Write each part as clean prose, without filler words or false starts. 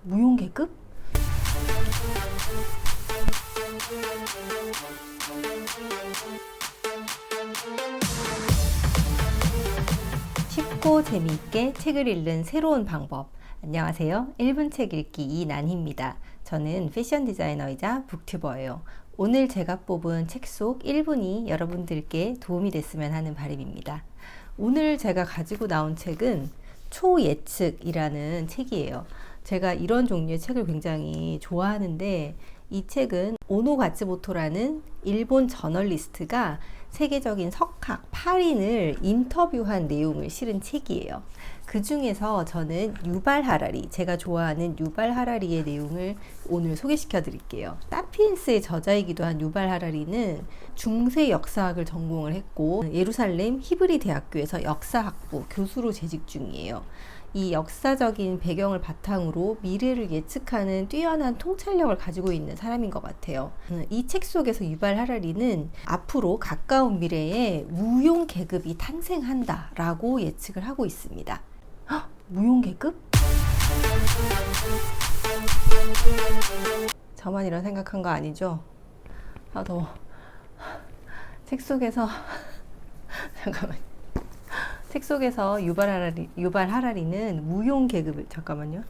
무용계급? 쉽고 재미있게 책을 읽는 새로운 방법. 안녕하세요. 1분 책 읽기 이난희입니다. 저는 패션 디자이너이자 북튜버예요. 오늘 제가 뽑은 책 속 1분이 여러분들께 도움이 됐으면 하는 바람입니다. 오늘 제가 가지고 나온 책은 초예측이라는 책이에요. 제가 이런 종류의 책을 굉장히 좋아하는데, 이 책은 오노 가츠모토라는 일본 저널리스트가 세계적인 석학 8인을 인터뷰한 내용을 실은 책이에요. 그 중에서 저는 유발 하라리, 제가 좋아하는 유발 하라리의 내용을 오늘 소개시켜 드릴게요. 사피엔스의 저자이기도 한 유발 하라리는 중세 역사학을 전공을 했고 예루살렘 히브리 대학교에서 역사학부 교수로 재직 중이에요. 이 역사적인 배경을 바탕으로 미래를 예측하는 뛰어난 통찰력을 가지고 있는 사람인 것 같아요. 이 책 속에서 유발 하라리는 앞으로 가까운 미래에 무용 계급이 탄생한다 라고 예측을 하고 있습니다. 헉, 무용 계급? 저만 이런 생각한 거 아니죠? 아, 더워. 책 속에서 잠깐만. 책 속에서 유발 하라리는 무용 계급을, 잠깐만요.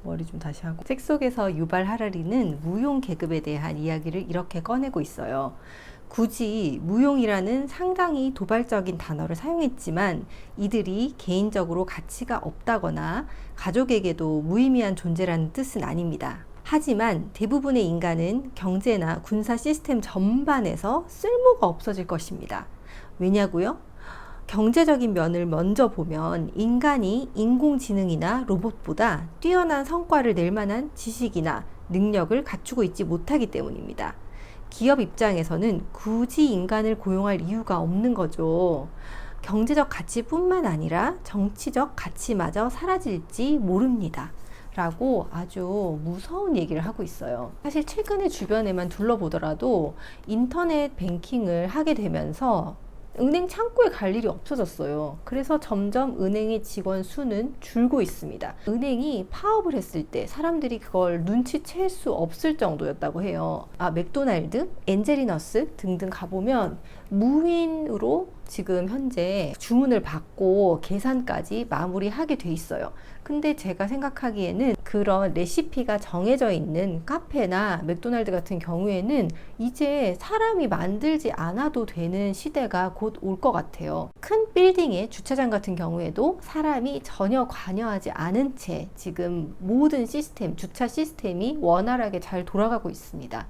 머리 좀 다시 하고. 책 속에서 유발 하라리는 무용 계급에 대한 이야기를 이렇게 꺼내고 있어요. 굳이 무용이라는 상당히 도발적인 단어를 사용했지만 이들이 개인적으로 가치가 없다거나 가족에게도 무의미한 존재라는 뜻은 아닙니다. 하지만 대부분의 인간은 경제나 군사 시스템 전반에서 쓸모가 없어질 것입니다. 왜냐고요? 경제적인 면을 먼저 보면 인간이 인공지능이나 로봇보다 뛰어난 성과를 낼 만한 지식이나 능력을 갖추고 있지 못하기 때문입니다. 기업 입장에서는 굳이 인간을 고용할 이유가 없는 거죠. 경제적 가치뿐만 아니라 정치적 가치마저 사라질지 모릅니다. 라고 아주 무서운 얘기를 하고 있어요. 사실 최근에 주변에만 둘러보더라도 인터넷 뱅킹을 하게 되면서 은행 창구에 갈 일이 없어졌어요. 그래서 점점 은행의 직원 수는 줄고 있습니다. 은행이 파업을 했을 때 사람들이 그걸 눈치챌 수 없을 정도였다고 해요. 맥도날드, 엔젤리너스 등등 가보면 무인으로 지금 현재 주문을 받고 계산까지 마무리하게 돼 있어요. 근데 제가 생각하기에는 그런 레시피가 정해져 있는 카페나 맥도날드 같은 경우에는 이제 사람이 만들지 않아도 되는 시대가 곧 올 것 같아요. 큰 빌딩의 주차장 같은 경우에도 사람이 전혀 관여하지 않은 채 지금 모든 시스템, 주차 시스템이 원활하게 잘 돌아가고 있습니다.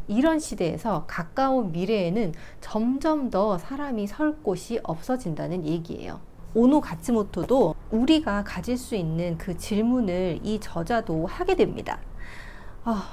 이런 시대에서 가까운 미래에는 점점 더 사람이 설 곳이 없어진다는 얘기예요. 오노 가츠모토도 우리가 가질 수 있는 그 질문을 이 저자도 하게 됩니다.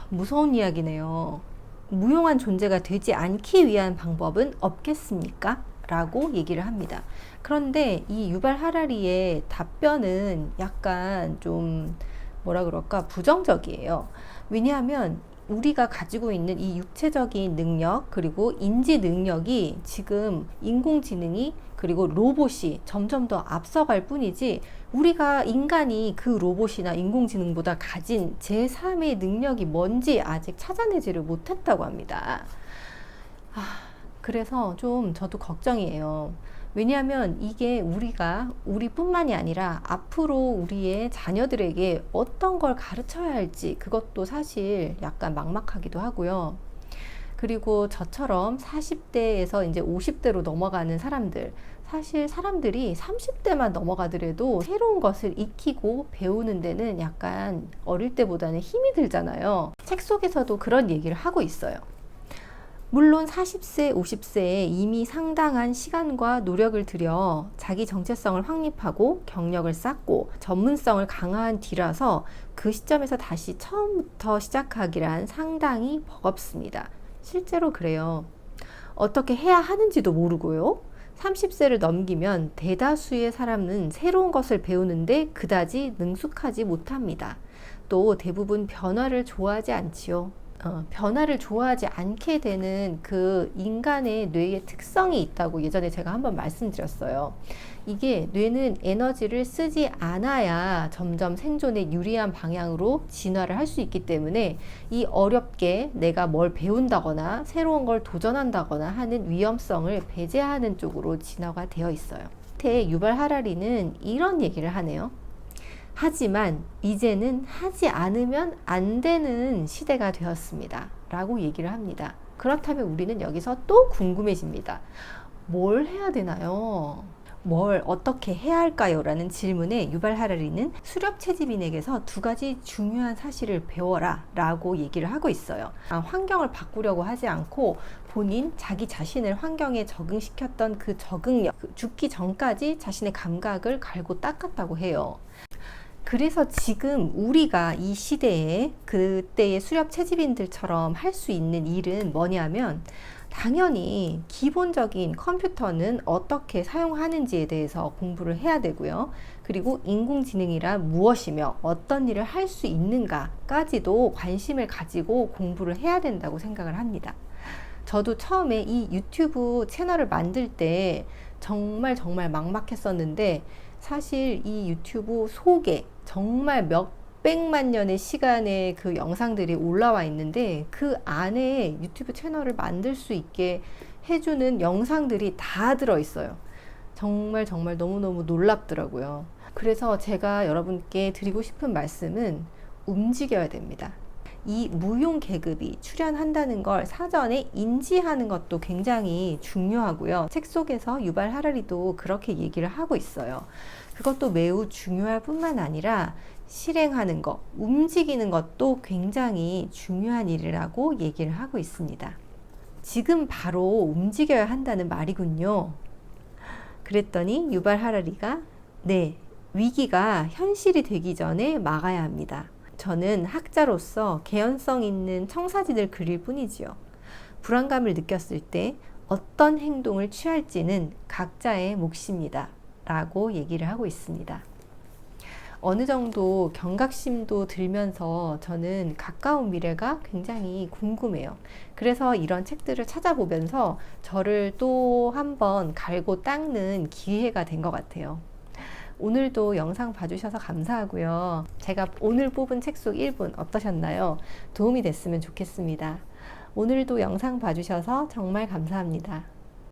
무서운 이야기네요. 무용한 존재가 되지 않기 위한 방법은 없겠습니까? 라고 얘기를 합니다. 그런데 이 유발 하라리의 답변은 약간 좀 뭐라 그럴까 부정적이에요. 왜냐하면 우리가 가지고 있는 이 육체적인 능력 그리고 인지 능력이 지금 인공지능이 그리고 로봇이 점점 더 앞서갈 뿐이지 우리가 인간이 그 로봇이나 인공지능보다 가진 제3의 능력이 뭔지 아직 찾아내지를 못했다고 합니다. 그래서 좀 저도 걱정이에요. 왜냐하면 이게 우리뿐만이 아니라 앞으로 우리의 자녀들에게 어떤 걸 가르쳐야 할지 그것도 사실 약간 막막하기도 하고요. 그리고 저처럼 40대에서 이제 50대로 넘어가는 사람들, 사실 사람들이 30대만 넘어가더라도 새로운 것을 익히고 배우는 데는 약간 어릴 때보다는 힘이 들잖아요. 책 속에서도 그런 얘기를 하고 있어요. 물론 40세, 50세에 이미 상당한 시간과 노력을 들여 자기 정체성을 확립하고 경력을 쌓고 전문성을 강화한 뒤라서 그 시점에서 다시 처음부터 시작하기란 상당히 버겁습니다. 실제로 그래요. 어떻게 해야 하는지도 모르고요. 30세를 넘기면 대다수의 사람은 새로운 것을 배우는데 그다지 능숙하지 못합니다. 또 대부분 변화를 좋아하지 않지요. 변화를 좋아하지 않게 되는 그 인간의 뇌의 특성이 있다고 예전에 제가 한번 말씀드렸어요. 이게 뇌는 에너지를 쓰지 않아야 점점 생존에 유리한 방향으로 진화를 할 수 있기 때문에 이 어렵게 내가 뭘 배운다거나 새로운 걸 도전한다거나 하는 위험성을 배제하는 쪽으로 진화가 되어 있어요. 유발 하라리는 이런 얘기를 하네요. 하지만 이제는 하지 않으면 안 되는 시대가 되었습니다. 라고 얘기를 합니다. 그렇다면 우리는 여기서 또 궁금해집니다. 뭘 해야 되나요? 뭘 어떻게 해야 할까요? 라는 질문에 유발 하라리는 수렵 채집인에게서 두 가지 중요한 사실을 배워라 라고 얘기를 하고 있어요. 환경을 바꾸려고 하지 않고 본인 자기 자신을 환경에 적응시켰던 그 적응력, 죽기 전까지 자신의 감각을 갈고 닦았다고 해요. 그래서 지금 우리가 이 시대에 그때의 수렵 채집인들처럼 할 수 있는 일은 뭐냐면 당연히 기본적인 컴퓨터는 어떻게 사용하는지에 대해서 공부를 해야 되고요. 그리고 인공지능이란 무엇이며 어떤 일을 할 수 있는가까지도 관심을 가지고 공부를 해야 된다고 생각을 합니다. 저도 처음에 이 유튜브 채널을 만들 때 정말 막막했었는데 사실 이 유튜브 속에 정말 몇백만 년의 시간의 그 영상들이 올라와 있는데 그 안에 유튜브 채널을 만들 수 있게 해주는 영상들이 다 들어있어요. 정말 너무너무 놀랍더라고요. 그래서 제가 여러분께 드리고 싶은 말씀은 움직여야 됩니다. 이 무용 계급이 출현한다는 걸 사전에 인지하는 것도 굉장히 중요하고요. 책 속에서 유발 하라리도 그렇게 얘기를 하고 있어요. 그것도 매우 중요할 뿐만 아니라 실행하는 것, 움직이는 것도 굉장히 중요한 일이라고 얘기를 하고 있습니다. 지금 바로 움직여야 한다는 말이군요. 그랬더니 유발 하라리가 네, 위기가 현실이 되기 전에 막아야 합니다. 저는 학자로서 개연성 있는 청사진을 그릴 뿐이지요. 불안감을 느꼈을 때 어떤 행동을 취할지는 각자의 몫입니다. 라고 얘기를 하고 있습니다. 어느 정도 경각심도 들면서 저는 가까운 미래가 굉장히 궁금해요. 그래서 이런 책들을 찾아보면서 저를 또 한번 갈고 닦는 기회가 된 것 같아요. 오늘도 영상 봐주셔서 감사하고요. 제가 오늘 뽑은 책 속 1분 어떠셨나요? 도움이 됐으면 좋겠습니다. 오늘도 영상 봐주셔서 정말 감사합니다.